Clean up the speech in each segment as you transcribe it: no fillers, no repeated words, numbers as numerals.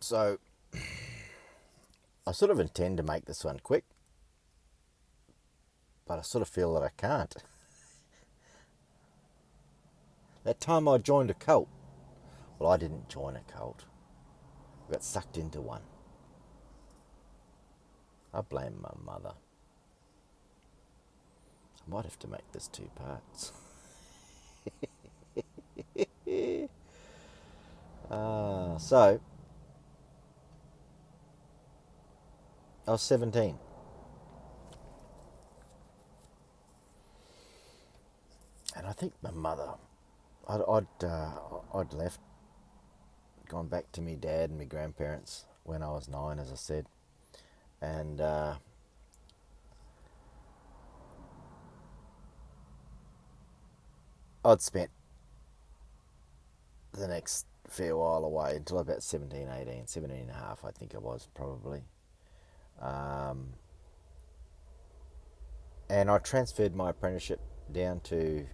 So I sort of intend to make this one quick, but I sort of feel that I can't. That time I joined a cult. Well, I didn't join a cult. I got sucked into one. I blame my mother. I might have to make this 2 parts. So, I was 17. And I think my mother, I'd left, gone back to me dad and my grandparents when I was 9, as I said. And I'd spent the next fair while away until about 17, 18, 17 and a half, I think I was probably. And I transferred my apprenticeship down to,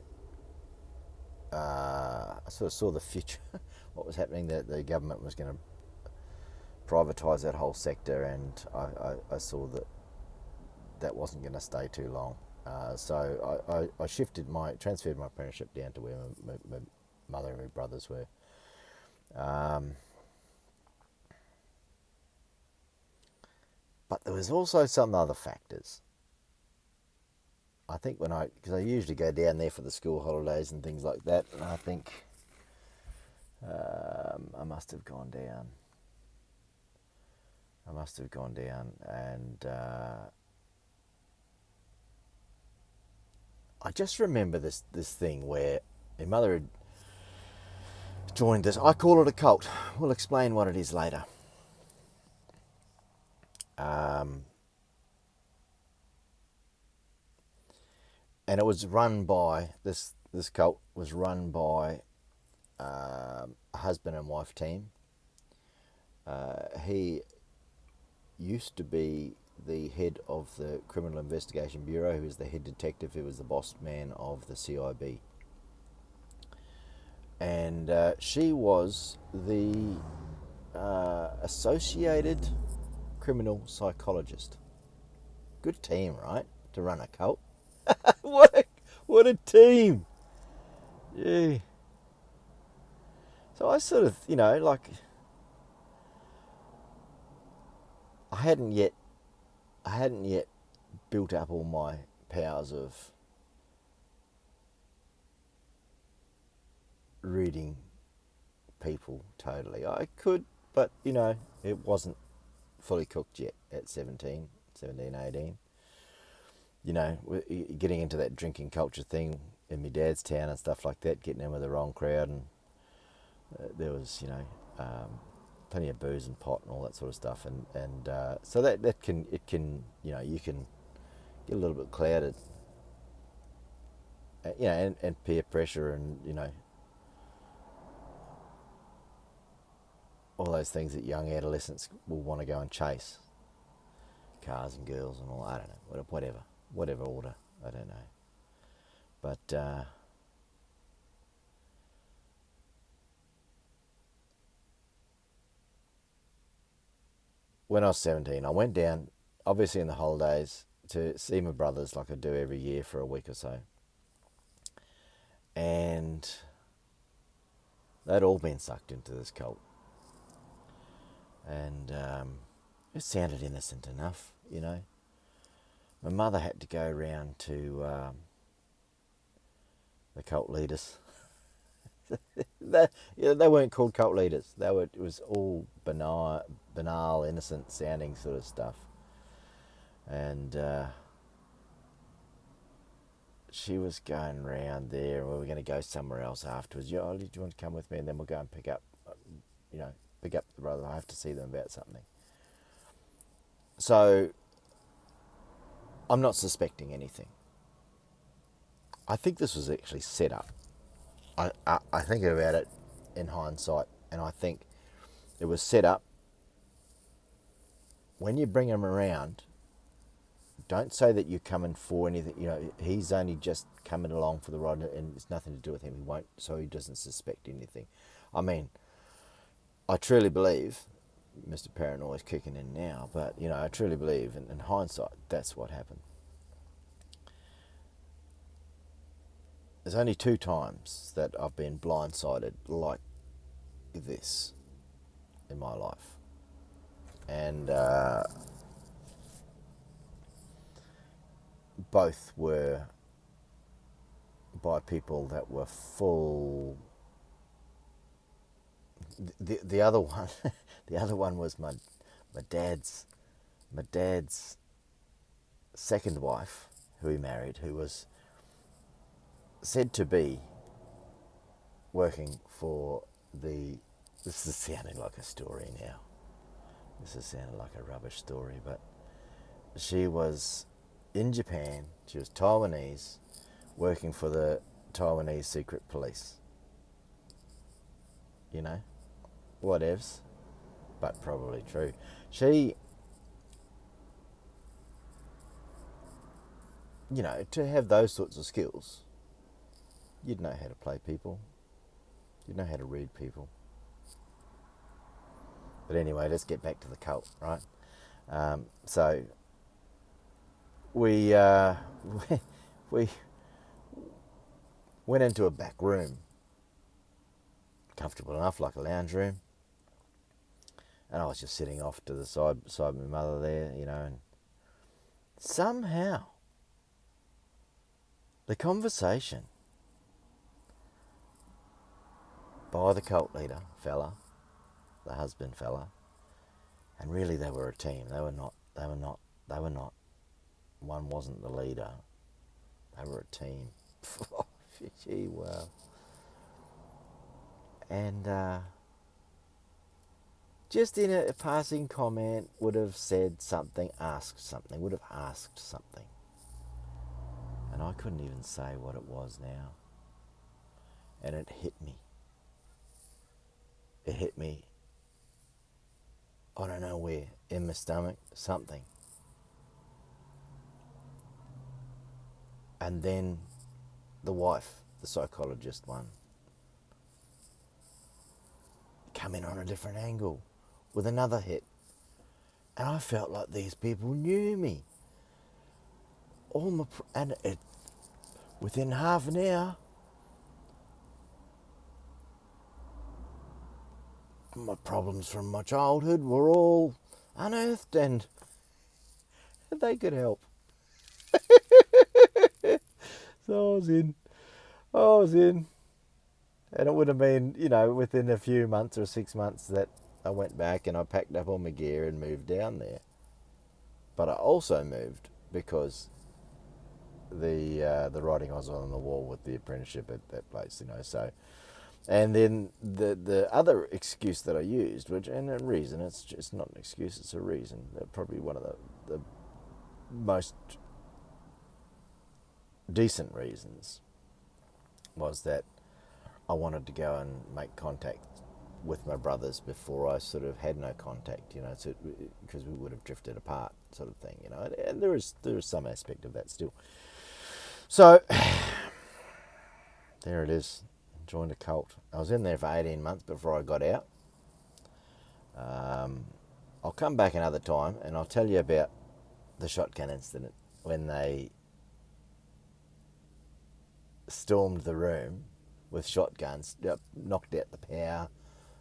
I sort of saw the future, what was happening, that the government was going to privatise that whole sector, and I saw that that wasn't going to stay too long. So I transferred my apprenticeship down to where my mother and my brothers were. But there was also some other factors. I think because I usually go down there for the school holidays and things like that, and I think I must have gone down. And I just remember this thing where my mother had joined this. I call it a cult. We'll explain what it is later. And it was run by this cult was run by a husband and wife team. He used to be the head of the Criminal Investigation Bureau, who was the head detective, who was the boss man of the CIB. And she was the associated criminal psychologist. Good team, right? To run a cult. What a team! Yeah. So I sort of, like, I hadn't yet built up all my powers of reading people totally. I could, but it wasn't fully cooked yet at 17, 18. Getting into that drinking culture thing in my dad's town and stuff like that, getting in with the wrong crowd, and there was, plenty of booze and pot and all that sort of stuff, and so that can you can get a little bit clouded, and peer pressure, and all those things that young adolescents will want to go and chase, cars and girls and all. I don't know, whatever order, I don't know, but when I was 17, I went down, obviously in the holidays, to see my brothers like I do every year for a week or so. And they'd all been sucked into this cult. And it sounded innocent enough, My mother had to go around to the cult leaders. They weren't called cult leaders. It was all banal, innocent sounding sort of stuff. And she was going around there, and we were going to go somewhere else afterwards. Do you want to come with me? And then we'll go and pick up the brother. I have to see them about something. So I'm not suspecting anything. I think this was actually set up. I think about it in hindsight, and I think it was set up. When you bring him around, don't say that you're coming for anything. He's only just coming along for the ride, and it's nothing to do with him. He won't, so he doesn't suspect anything. I mean, I truly believe Mr. Paranoia is kicking in now, but I truly believe in hindsight that's what happened. There's only 2 times that I've been blindsided like this in my life, and both were by people that were full. The other one, the other one was my dad's second wife, who he married, who was said to be working for the. This is sounding like a story now. This is sounding like a rubbish story, but she was in Japan. She was Taiwanese, working for the Taiwanese secret police. Whatevs, but probably true. She, to have those sorts of skills, you'd know how to play people, you'd know how to read people. But anyway, let's get back to the cult, right? So we we went into a back room, comfortable enough, like a lounge room, and I was just sitting off to the side of my mother there, and somehow the conversation by the cult leader the husband fella, and really they were a team. They were not. One wasn't the leader. They were a team. Gee, wow. And just in a passing comment would have said something, would have asked something. And I couldn't even say what it was now. And it hit me. It hit me, I don't know where, in my stomach, something. And then the wife, the psychologist one, come in on a different angle with another hit. And I felt like these people knew me. Within half an hour, my problems from my childhood were all unearthed, and they could help. So I was in. And it would have been, within a few months or 6 months that I went back and I packed up all my gear and moved down there. But I also moved because the writing was on the wall with the apprenticeship at that place, so. And then the other excuse that I used, and a reason, it's just not an excuse, it's a reason, probably one of the most decent reasons, was that I wanted to go and make contact with my brothers before I sort of had no contact, because we would have drifted apart, sort of thing, and there is some aspect of that still. So there it is. Joined a cult. I was in there for 18 months before I got out. I'll come back another time and I'll tell you about the shotgun incident when they stormed the room with shotguns, knocked out the power,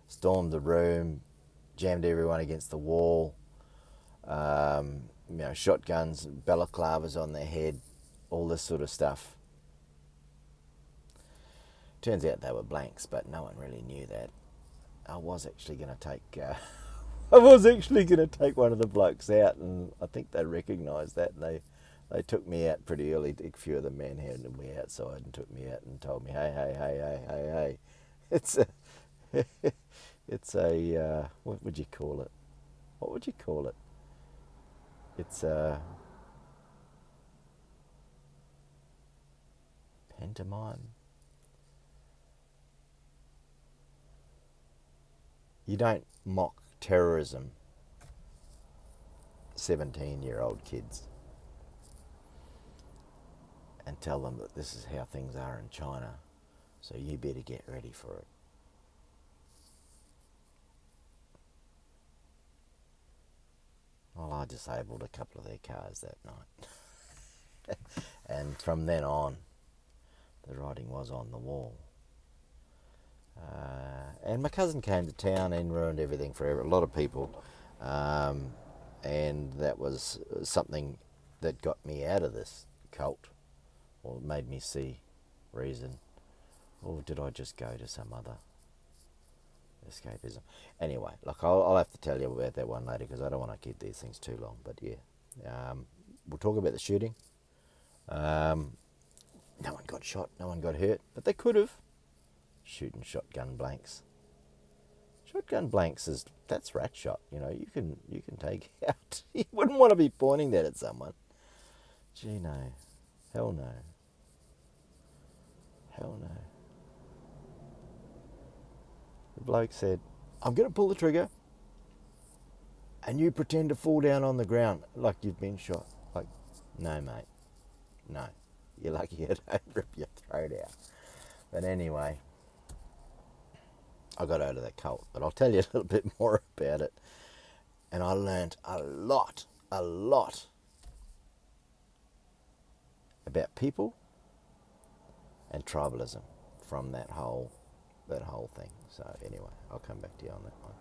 stormed the room, jammed everyone against the wall, shotguns, balaclavas on their head, all this sort of stuff. Turns out they were blanks, but no one really knew that. I was actually going to take one of the blokes out, and I think they recognised that, and they took me out pretty early. A few of the men handed me outside and took me out and told me, hey, it's a what would you call it? It's a pantomime. You don't mock terrorism 17-year-old kids and tell them that this is how things are in China, so you better get ready for it. I disabled a couple of their cars that night. And from then on, the writing was on the wall. And my cousin came to town and ruined everything for a lot of people. And that was something that got me out of this cult, or made me see reason. Or did I just go to some other escapism? Anyway, look, I'll have to tell you about that one later, because I don't want to keep these things too long. But yeah, we'll talk about the shooting. No one got shot, no one got hurt, but they could have. Shooting shotgun blanks. Shotgun blanks that's rat shot. You know, you can take out. You wouldn't want to be pointing that at someone. Gee, no, hell no, hell no. The bloke said, "I'm going to pull the trigger, and you pretend to fall down on the ground like you've been shot." Like, no, mate, no. You're lucky you don't rip your throat out. But anyway, I got out of that cult, but I'll tell you a little bit more about it. And I learned a lot about people and tribalism from that whole thing. So anyway, I'll come back to you on that one.